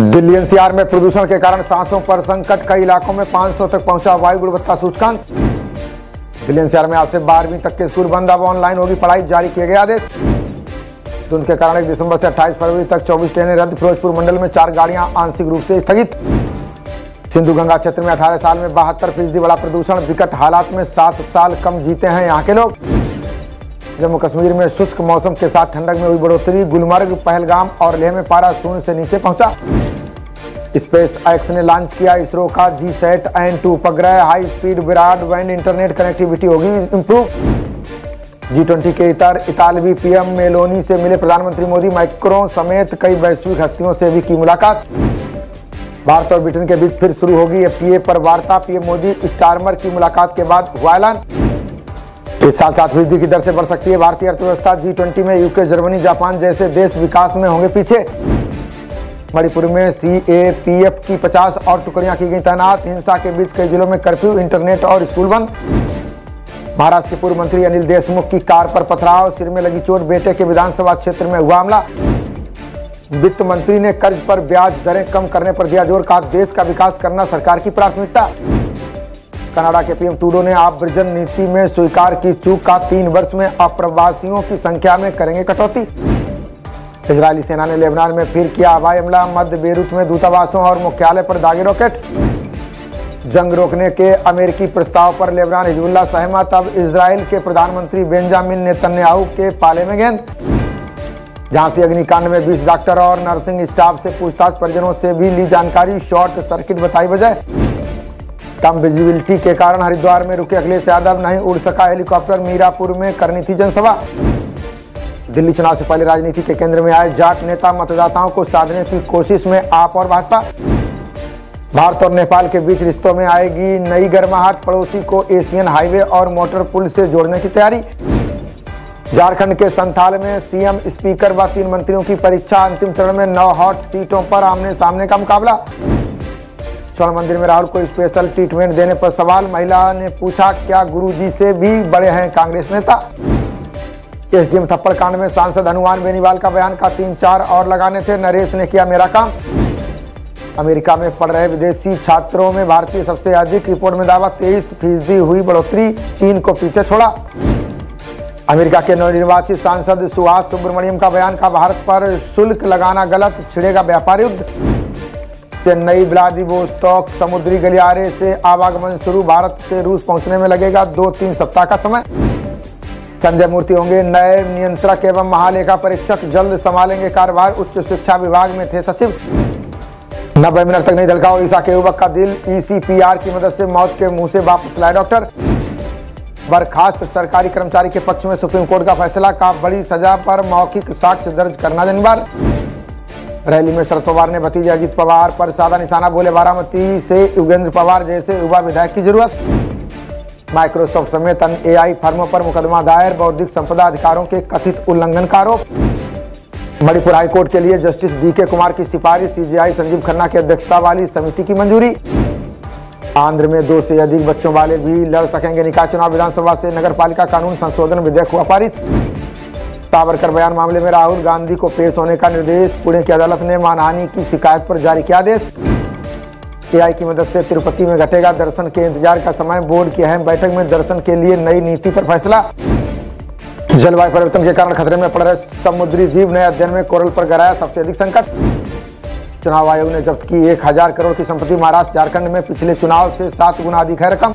Delhi NCR में प्रदूषण के कारण सांसों पर संकट, कई इलाकों में 500 तक पहुंचा वायु गुणवत्ता सूचकांक। दिल्ली एनसीआर में आज से 12वीं तक के स्कूल बंद, अब ऑनलाइन होगी पढ़ाई, जारी किए गए आदेश। धुंध के कारण 1 दिसंबर से 28 फरवरी तक 24 ट्रेनें रद्द, फिरोजपुर मंडल में 4 गाड़ियां आंशिक रूप से स्थगित। सिंधु गंगा क्षेत्र में 18 साल में 72% बढ़ा प्रदूषण, विकट हालात में 7 साल कम जीते हैं यहाँ के लोग। जम्मू कश्मीर में शुष्क मौसम के साथ ठंडक में हुई बढ़ोतरी, गुलमर्ग, पहलगाम और लेह में पारा शून्य से नीचे पहुंचा। स्पेस एक्स ने लॉन्च किया इसरो का GSAT-N2 उपग्रह, high speed broadband internet connectivity होगी इंप्रूव। G20 के इतालवी PM मेलोनी से मिले प्रधानमंत्री मोदी, मैक्रों समेत कई वैश्विक हस्तियों से भी की मुलाकात। भारत और ब्रिटेन के बीच फिर शुरू होगी FTA पर वार्ता, PM मोदी स्टारमर की मुलाकात के बाद हुआ ऐलान। इस साल 7% की दर से बढ़ सकती है भारतीय अर्थव्यवस्था। G20 में UK, जर्मनी, जापान जैसे देश विकास में होंगे पीछे। मणिपुर में CAPF की 50 और टुकड़ियां की गई तैनात, हिंसा के बीच कई जिलों में कर्फ्यू, इंटरनेट और स्कूल बंद। महाराष्ट्र के पूर्व मंत्री अनिल देशमुख की कार पर पथराव, सिर में लगी चोट, बेटे के विधानसभा क्षेत्र में हुआ हमला। वित्त मंत्री ने कर्ज पर ब्याज दरें कम करने पर दिया जोर, कहा देश का विकास करना सरकार की प्राथमिकता। कनाडा के PM ट्रूडो ने आव्रजन नीति में स्वीकार की चूक, का 3 वर्ष में अप्रवासियों की संख्या में करेंगे कटौती। इजरायली सेना ने लेबनान में फिर किया हवाई हमला, मध्य बेरूत में दूतावासों और मुख्यालय पर दागे रॉकेट। जंग रोकने के अमेरिकी प्रस्ताव पर लेबनान हिजबुल्लाह सहमत, अब इजराइल के प्रधानमंत्री बेंजामिन नेतन्याहू के पाले में गेंद। झांसी अग्निकांड में 20 डॉक्टर और नर्सिंग स्टाफ से पूछताछ, परिजनों से भी ली जानकारी, शॉर्ट सर्किट बताई वजह। कम विजिबिलिटी के कारण हरिद्वार में रुके अखिलेश यादव, नहीं उड़ सका हेलीकॉप्टर, मीरापुर में करनी थी जनसभा। दिल्ली चुनाव से पहले राजनीति के केंद्र में आए जाट नेता, मतदाताओं को साधने की कोशिश में आप और भाजपा। भारत और नेपाल के बीच रिश्तों में आएगी नई गर्माहट, पड़ोसी को एशियन हाईवे और मोटर पुल से जोड़ने की तैयारी। झारखंड के संथाल में CM, स्पीकर व 3 मंत्रियों की परीक्षा, अंतिम चरण में 9 हॉट सीटों पर आमने सामने का मुकाबला। स्वर्ण मंदिर में राहुल को स्पेशल ट्रीटमेंट देने पर सवाल, महिला ने पूछा क्या गुरुजी से भी बड़े हैं कांग्रेस नेता। SDM थप्पड़ कांड में सांसद हनुमान बेनीवाल का बयान, का 3-4 और लगाने थे, नरेश ने किया मेरा काम। अमेरिका में पढ़ रहे विदेशी छात्रों में भारतीय सबसे अधिक, रिपोर्ट में दावा 23% हुई बढ़ोतरी, चीन को पीछे छोड़ा। अमेरिका के नवनिर्वाचित सांसद सुहास सुब्रमण्यम का बयान, का भारत पर शुल्क लगाना गलत, छिड़ेगा व्यापार युद्ध। चेन्नई व्लादिवोस्तोक समुद्री गलियारे से आवागमन शुरू, भारत से रूस पहुंचने में लगेगा 2-3 सप्ताह का समय। संजय मूर्ति होंगे नए नियंत्रक एवं महालेखा परीक्षक, जल्द संभालेंगे कार्यभार, उच्च शिक्षा विभाग में थे सचिव। 90 मिनट तक नहीं धड़का ओडिशा के युवक का दिल, ECPR की मदद से मौत के मुंह से वापस लाए डॉक्टर। बर्खास्त सरकारी कर्मचारी के पक्ष में सुप्रीम कोर्ट का फैसला, का बड़ी सजा पर मौखिक साक्ष्य दर्ज करना अनिवार्य। रैली में शरद पवार ने भतीजे अजित पवार पर साधा निशाना, बोले बारामती से योगेंद्र पवार जैसे युवा विधायक की जरूरत। माइक्रोसॉफ्ट समेत अन्य AI फर्मों पर मुकदमा दायर, बौद्धिक संपदा अधिकारों के कथित उल्लंघन का आरोप। मणिपुर हाईकोर्ट के लिए जस्टिस DK कुमार की सिफारिश, CJI संजीव खन्ना की अध्यक्षता वाली समिति की मंजूरी। आंध्र में 2 से अधिक बच्चों वाले भी लड़ सकेंगे निकाय चुनाव, विधानसभा से नगरपालिका कानून संशोधन विधेयक हुआ पारित। सावरकर बयान मामले में राहुल गांधी को पेश होने का निर्देश, पुणे की अदालत ने मानहानि की शिकायत पर जारी किया आदेश। AI की मदद से तिरुपति में घटेगा दर्शन के इंतजार का समय, बोर्ड की अहम बैठक में दर्शन के लिए नई नीति पर फैसला। जलवायु परिवर्तन के कारण खतरे में पड़ रहे समुद्री जीव, नए अध्ययन में कोरल पर गहराया सबसे अधिक संकट। चुनाव आयोग ने जब्त की 1000 करोड़ की संपत्ति, महाराष्ट्र झारखंड में पिछले चुनाव से 7 गुना अधिक है रकम।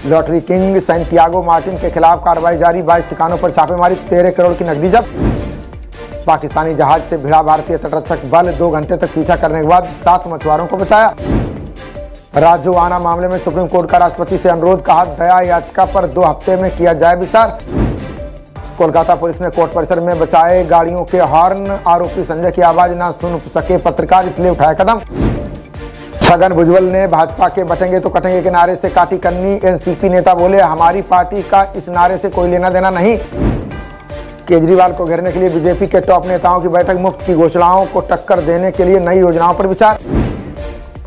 लॉटरी किंग सैंटियागो मार्टिन के खिलाफ कार्रवाई जारी, 22 ठिकानों पर छापेमारी, 13 करोड़ की नकदी जब्त। पाकिस्तानी जहाज से भिड़ा भारतीय तटरक्षक बल, 2 घंटे तक पीछा करने के बाद 7 मछुआरों को बचाया। राजोआना मामले में सुप्रीम कोर्ट का राष्ट्रपति से अनुरोध, कहा दया याचिका पर 2 हफ्ते में किया जाए विचार। कोलकाता पुलिस ने कोर्ट परिसर में बचाए गाड़ियों के हॉर्न, आरोपी संजय की आवाज ना सुन सके पत्रकार, इसलिए उठाया कदम। छगन भुजबल ने भाजपा के बटेंगे तो कटेंगे के नारे से काटी कन्नी, NCP नेता बोले हमारी पार्टी का इस नारे से कोई लेना देना नहीं। केजरीवाल को घेरने के लिए बीजेपी के टॉप नेताओं की बैठक, मुफ्त की घोषणाओं को टक्कर देने के लिए नई योजनाओं पर विचार।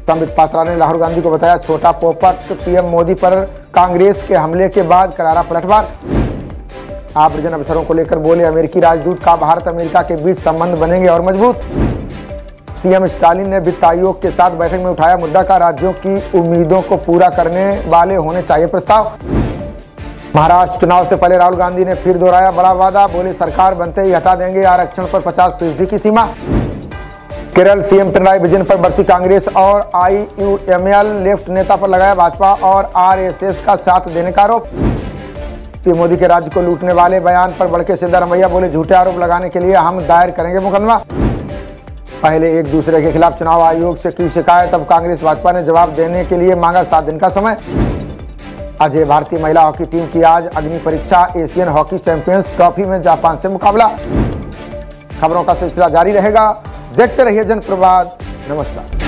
संबित पात्रा ने राहुल गांधी को बताया छोटा पोपट, PM मोदी पर कांग्रेस के हमले के बाद करारा पलटवार। आप रीजन अफसरों को लेकर बोले अमेरिकी राजदूत, का भारत अमेरिका के बीच संबंध बनेंगे और मजबूत। सीएम स्टालिन ने वित्त आयोग के साथ बैठक में उठाया मुद्दा का राज्यों की उम्मीदों को पूरा करने वाले होने चाहिए प्रस्ताव। महाराष्ट्र चुनाव से पहले राहुल गांधी ने फिर दोहराया बड़ा वादा, बोले सरकार बनते ही हटा देंगे आरक्षण पर 50% की सीमा। केरल सीएम पिनराई विजयन पर बरसी कांग्रेस और IUML लेफ्ट नेता पर लगाया भाजपा और RSS का साथ देने का आरोप। पीएम मोदी के राज्य को लूटने वाले बयान पर भड़के सिद्धारमैया, बोले झूठे आरोप लगाने के लिए हम दायर करेंगे मुकदमा। पहले एक दूसरे के खिलाफ चुनाव आयोग से की शिकायत, अब कांग्रेस भाजपा ने जवाब देने के लिए मांगा 7 दिन का समय। अजय भारतीय महिला हॉकी टीम की आज अग्नि परीक्षा, एशियन हॉकी चैंपियंस ट्रॉफी में जापान से मुकाबला। खबरों का सिलसिला जारी रहेगा, देखते रहिए जनप्रवाद। नमस्कार।